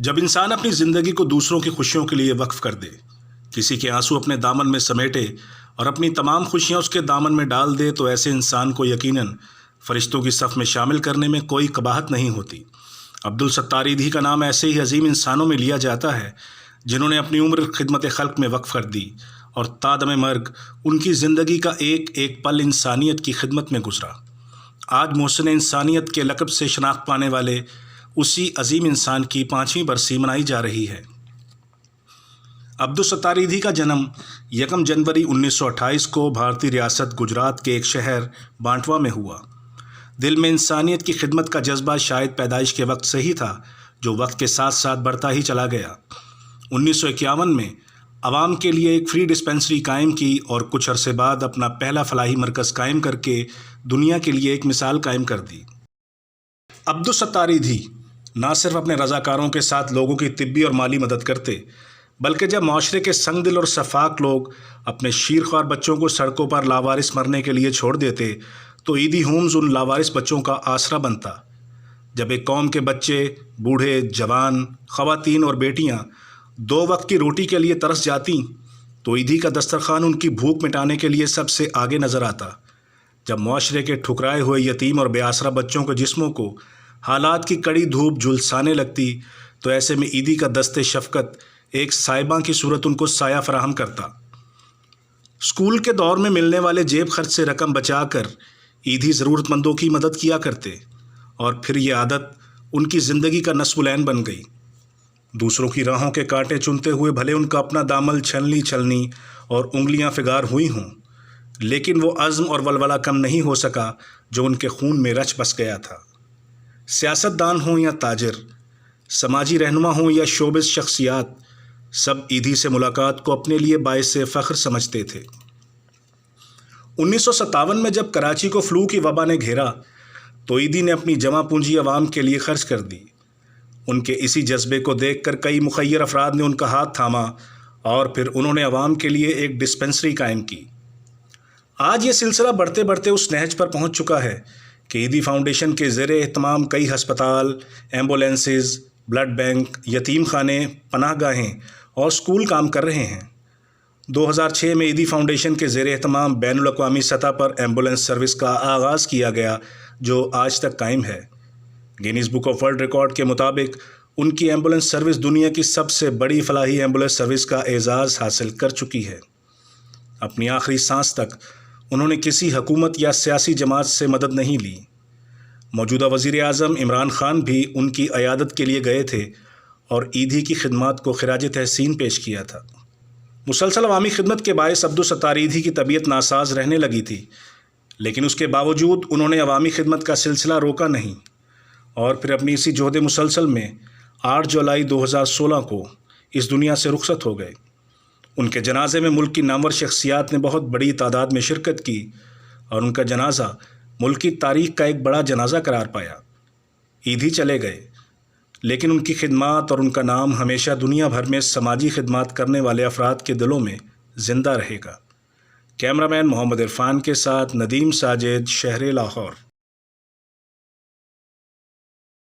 जब इंसान अपनी ज़िंदगी को दूसरों की खुशियों के लिए वक्फ कर दे, किसी के आंसू अपने दामन में समेटे और अपनी तमाम खुशियां उसके दामन में डाल दे, तो ऐसे इंसान को यकीनन फरिश्तों की सफ़ में शामिल करने में कोई कबाहत नहीं होती। अब्दुल सत्तार ईधी का नाम ऐसे ही अजीम इंसानों में लिया जाता है जिन्होंने अपनी उम्र खिदमत खल्क में वक्फ कर दी और तादम मर्ग उनकी ज़िंदगी का एक एक पल इंसानियत की खिदमत में गुजरा। आज मोहसिन इंसानियत के लक़ब से शनाख्त पाने वाले उसी अजीम इंसान की 5वीं बरसी मनाई जा रही है। अब्दुल सत्तार ईधी का जन्म 1 जनवरी 1928 को भारतीय रियासत गुजरात के एक शहर बांटवा में हुआ। दिल में इंसानियत की खिदमत का जज्बा शायद पैदाइश के वक्त से ही था, जो वक्त के साथ साथ बढ़ता ही चला गया। 1951 में आवाम के लिए एक फ्री डिस्पेंसरी कायम की और कुछ अरसे बाद अपना पहला फलाही मरकज़ कायम करके दुनिया के लिए एक मिसाल कायम कर दी। अब्दुल सत्तार ईधी ना सिर्फ अपने रज़ाकारों के साथ लोगों की तिब्बी और माली मदद करते, बल्कि जब माशरे के संगदिल और शफाक लोग अपने शीरख्वार बच्चों को सड़कों पर लावारिस मरने के लिए छोड़ देते, तो ईदी होम्स उन लावारिस बच्चों का आसरा बनता। जब एक कौम के बच्चे, बूढ़े, जवान, ख़वातीन और बेटियां 2 वक्त की रोटी के लिए तरस जाती, तो ईदी का दस्तरखान उनकी भूख मिटाने के लिए सबसे आगे नज़र आता। जब माशरे के ठुकराए हुए यतीम और बेआसरा बच्चों के जिस्मों को हालात की कड़ी धूप झुलसाने लगती, तो ऐसे में ईदी का दस्ते शफ़क़त एक साहिबा की सूरत उनको साया फराहम करता। स्कूल के दौर में मिलने वाले जेब खर्च से रकम बचाकर ईदी ज़रूरतमंदों की मदद किया करते और फिर ये आदत उनकी ज़िंदगी का नस्बुलैन बन गई। दूसरों की राहों के कांटे चुनते हुए भले उनका अपना दामन छलनी छलनी और उंगलियां फिगार हुई हों, लेकिन वो अज़्म और वलवला कम नहीं हो सका जो उनके खून में रच बस गया था। सियासतदान हों या ताजिर, समाजी रहनुमा हों या शोबिस शख्सियात, सब ईदी से मुलाकात को अपने लिए बाइस फ़ख्र समझते थे। 1957 में जब कराची को फ्लू की वबा ने घेरा, तो ईदी ने अपनी जमा पूंजी आवाम के लिए खर्च कर दी। उनके इसी जज्बे को देखकर कई मुखय्यर अफराद ने उनका हाथ थामा और फिर उन्होंने आवाम के लिए एक डिस्पेंसरी कायम की। आज ये सिलसिला बढ़ते बढ़ते उस नहज पर पहुंच चुका है कि ईदी फाउंडेशन के ज़ेरे एहतमाम कई हस्पताल, एम्बुलेंसेस, ब्लड बैंक, यतीम खाने, पनाहगाहें और स्कूल काम कर रहे हैं। 2006 में ईदी फाउंडेशन के ज़ेरे एहतमाम बैनुल अक़वामी सतह पर एम्बुलेंस सर्विस का आगाज़ किया गया, जो आज तक कायम है। Guinness book of world record के मुताबिक उनकी एम्बुलेंस सर्विस दुनिया की सबसे बड़ी फलाही एम्बुलेंस सर्विस का एजाज़ हासिल कर चुकी है। अपनी आखिरी सांस तक उन्होंने किसी हुकूमत या सियासी जमात से मदद नहीं ली। मौजूदा वज़ीर आज़म इमरान ख़ान भी उनकी अयादत के लिए गए थे और ईदी की खिदमत को खिराज तहसीन पेश किया था। मुसलसल अवामी खिदमत के बायस अब्दुल सत्तार ईधी की तबीयत नासाज रहने लगी थी, लेकिन उसके बावजूद उन्होंने अवामी खिदमत का सिलसिला रोका नहीं और फिर अपनी इसी जोहद मुसलसल में 8 जुलाई 2016 को इस दुनिया से रुखसत हो गए। उनके जनाजे में मुल्क की नामवर शख्सियात ने बहुत बड़ी तादाद में शिरकत की और उनका जनाजा मुल्क की तारीख़ का एक बड़ा जनाजा करार पाया। ईदी चले गए, लेकिन उनकी खिदमत और उनका नाम हमेशा दुनिया भर में समाजी खिदमत करने वाले अफराद के दिलों में ज़िंदा रहेगा। कैमरामैन मोहम्मद इरफान के साथ नदीम साजिद, शहर लाहौर।